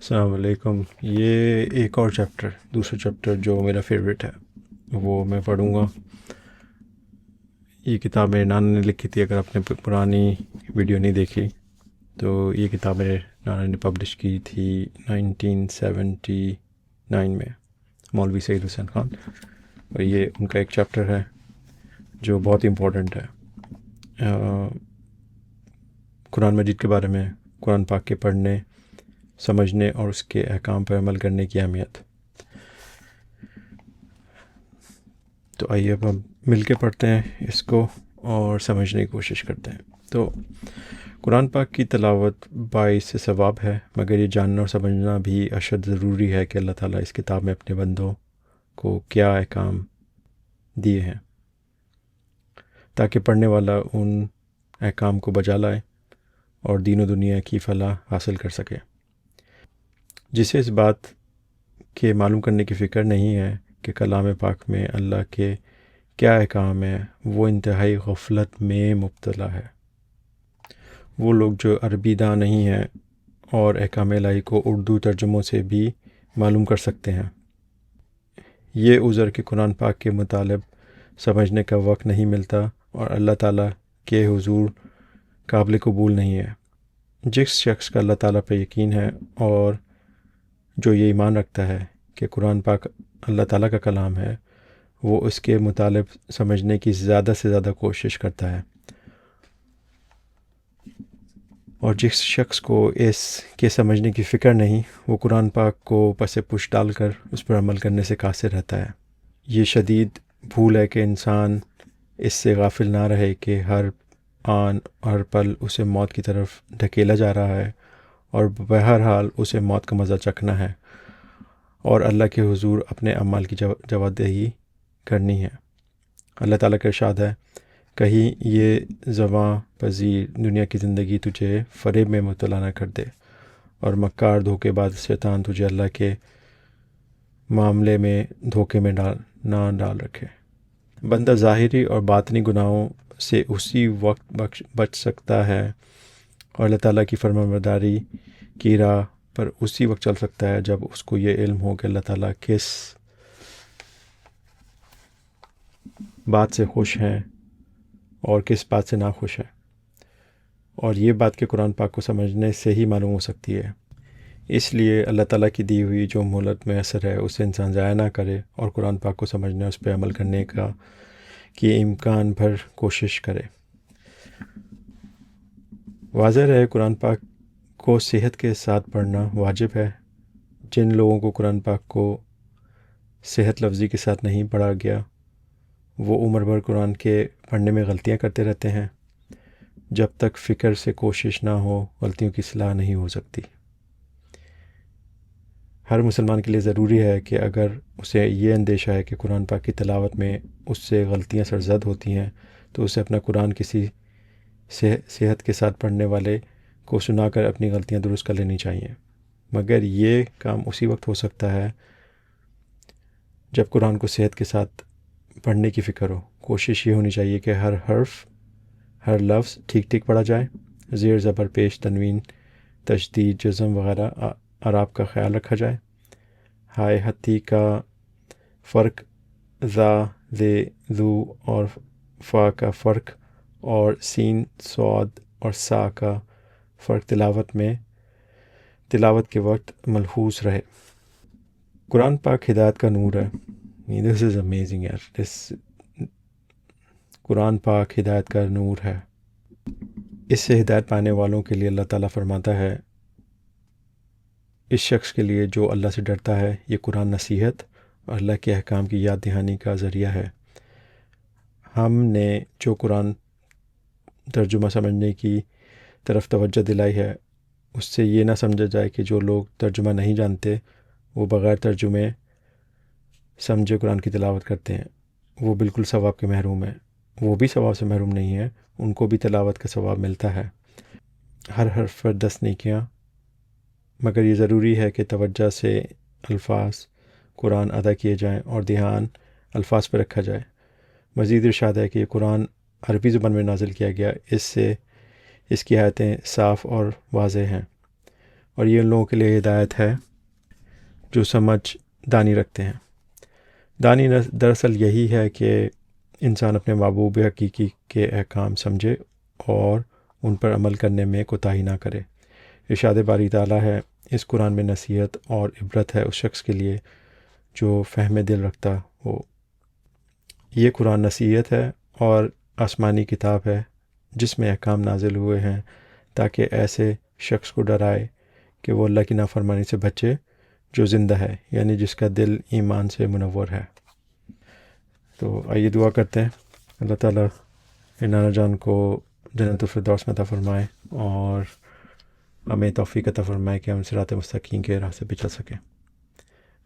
السلام علیکم۔ یہ ایک اور دوسرا چیپٹر جو میرا فیوریٹ ہے وہ میں پڑھوں گا۔ یہ کتاب میرے نانا نے لکھی تھی، اگر آپ نے پرانی ویڈیو نہیں دیکھی تو یہ کتاب میرے نانا نے پبلش کی تھی 1979 میں، مولوی سعید حسین خان، اور یہ ان کا ایک چیپٹر ہے جو بہت امپورٹنٹ ہے قرآن مجید کے بارے میں، قرآن پاک کے پڑھنے، سمجھنے اور اس کے احکام پر عمل کرنے کی اہمیت۔ تو آئیے اب ہم مل کے پڑھتے ہیں اس کو اور سمجھنے کی کوشش کرتے ہیں۔ تو قرآن پاک کی تلاوت باعث ثواب ہے، مگر یہ جاننا اور سمجھنا بھی اشد ضروری ہے کہ اللہ تعالیٰ اس کتاب میں اپنے بندوں کو کیا احکام دیے ہیں، تاکہ پڑھنے والا ان احکام کو بجا لائے اور دین و دنیا کی فلاح حاصل کر سکے۔ جسے اس بات کے معلوم کرنے کی فکر نہیں ہے کہ کلام پاک میں اللہ کے کیا احکام ہیں، وہ انتہائی غفلت میں مبتلا ہے۔ وہ لوگ جو عربی داں نہیں ہیں اور احکام الہی کو اردو ترجموں سے بھی معلوم کر سکتے ہیں، یہ عذر کہ قرآن پاک کے مطالب سمجھنے کا وقت نہیں ملتا اور اللہ تعالیٰ کے حضور قابل قبول نہیں ہے۔ جس شخص کا اللہ تعالیٰ پہ یقین ہے اور جو یہ ایمان رکھتا ہے کہ قرآن پاک اللہ تعالیٰ کا کلام ہے، وہ اس کے مطالب سمجھنے کی زیادہ سے زیادہ کوشش کرتا ہے، اور جس شخص کو اس کے سمجھنے کی فکر نہیں، وہ قرآن پاک کو پس پش ڈال کر اس پر عمل کرنے سے قاصر رہتا ہے۔ یہ شدید بھول ہے کہ انسان اس سے غافل نہ رہے کہ ہر آن ہر پل اسے موت کی طرف ڈھکیلا جا رہا ہے، اور بہرحال اسے موت کا مزہ چکھنا ہے اور اللہ کے حضور اپنے اعمال کی جواب دہی کرنی ہے۔ اللہ تعالیٰ کا ارشاد ہے، کہیں یہ زواں پذیر دنیا کی زندگی تجھے فریب میں مبتلا نہ کر دے اور مکار دھوکے باز شیطان تجھے اللہ کے معاملے میں دھوکے میں نہ ڈال رکھے۔ بندہ ظاہری اور باطنی گناہوں سے اسی وقت بچ سکتا ہے اور اللہ تعالیٰ کی فرمانبرداری کی راہ پر اسی وقت چل سکتا ہے جب اس کو یہ علم ہو کہ اللہ تعالیٰ کس بات سے خوش ہیں اور کس بات سے ناخوش ہیں، اور یہ بات کہ قرآن پاک کو سمجھنے سے ہی معلوم ہو سکتی ہے۔ اس لیے اللہ تعالیٰ کی دی ہوئی جو مہلت میسر ہے اسے انسان ضائع نہ کرے اور قرآن پاک کو سمجھنے اور اس پہ عمل کرنے کی امکان بھر کوشش کرے۔ واضح رہے، قرآن پاک کو صحت کے ساتھ پڑھنا واجب ہے۔ جن لوگوں کو قرآن پاک کو صحت لفظی کے ساتھ نہیں پڑھا گیا، وہ عمر بھر قرآن کے پڑھنے میں غلطیاں کرتے رہتے ہیں۔ جب تک فکر سے کوشش نہ ہو، غلطیوں کی اصلاح نہیں ہو سکتی۔ ہر مسلمان کے لیے ضروری ہے کہ اگر اسے یہ اندیشہ ہے کہ قرآن پاک کی تلاوت میں اس سے غلطیاں سرزد ہوتی ہیں، تو اسے اپنا قرآن کسی صحت کے ساتھ پڑھنے والے کو سنا کر اپنی غلطیاں درست کر لینی چاہیے۔ مگر یہ کام اسی وقت ہو سکتا ہے جب قرآن کو صحت کے ساتھ پڑھنے کی فکر ہو۔ کوشش یہ ہونی چاہیے کہ ہر حرف، ہر لفظ ٹھیک ٹھیک پڑھا جائے، زیر زبر، پیش، تنوین، تشدید، جزم وغیرہ اعراب کا خیال رکھا جائے، ہائے ہتھی کا فرق، ذا، ذے، ذو اور فا کا فرق، اور سین، صاد اور سا کا فرق تلاوت کے وقت ملحوظ رہے۔ قرآن پاک ہدایت کا نور ہے۔ دس از امیزنگ یار، قرآن پاک ہدایت کا نور ہے۔ اس سے ہدایت پانے والوں کے لیے اللہ تعالیٰ فرماتا ہے، اس شخص کے لیے جو اللہ سے ڈرتا ہے، یہ قرآن نصیحت اور اللہ کے احکام کی یاد دہانی کا ذریعہ ہے۔ ہم نے جو قرآن ترجمہ سمجھنے کی طرف توجہ دلائی ہے، اس سے یہ نہ سمجھا جائے کہ جو لوگ ترجمہ نہیں جانتے وہ بغیر ترجمے سمجھے قرآن کی تلاوت کرتے ہیں، وہ بالکل ثواب کے محروم ہیں۔ وہ بھی ثواب سے محروم نہیں ہیں، ان کو بھی تلاوت کا ثواب ملتا ہے، ہر حرف پر 10 نیکیاں۔ مگر یہ ضروری ہے کہ توجہ سے الفاظ قرآن ادا کیے جائیں اور دھیان الفاظ پر رکھا جائے۔ مزید ارشاد ہے کہ یہ قرآن عربی زبان میں نازل کیا گیا، اس سے اس کی آیتیں صاف اور واضح ہیں۔ اور یہ ان لوگوں کے لیے ہدایت ہے جو سمجھ دانی رکھتے ہیں۔ دانی دراصل یہی ہے کہ انسان اپنے محبوب حقیقی کے احکام سمجھے اور ان پر عمل کرنے میں کوتاہی نہ کرے۔ ارشاد باری تعالیٰ ہے، اس قرآن میں نصیحت اور عبرت ہے اس شخص کے لیے جو فہم دل رکھتا ہو۔ یہ قرآن نصیحت ہے اور آسمانی کتاب ہے جس میں احکام نازل ہوئے ہیں تاکہ ایسے شخص کو ڈرائے کہ وہ اللہ کی نافرمانی سے بچے جو زندہ ہے، یعنی جس کا دل ایمان سے منور ہے۔ تو آئیے دعا کرتے ہیں، اللہ تعالیٰ نانا جان کو جنت الفردوس میں عطا فرمائے اور ہمیں توفیق عطا فرمائے کہ ہم صراط مستقیم کے راہ سے پہ چل سکیں۔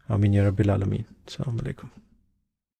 آمین یا رب العالمین۔ السلام علیکم۔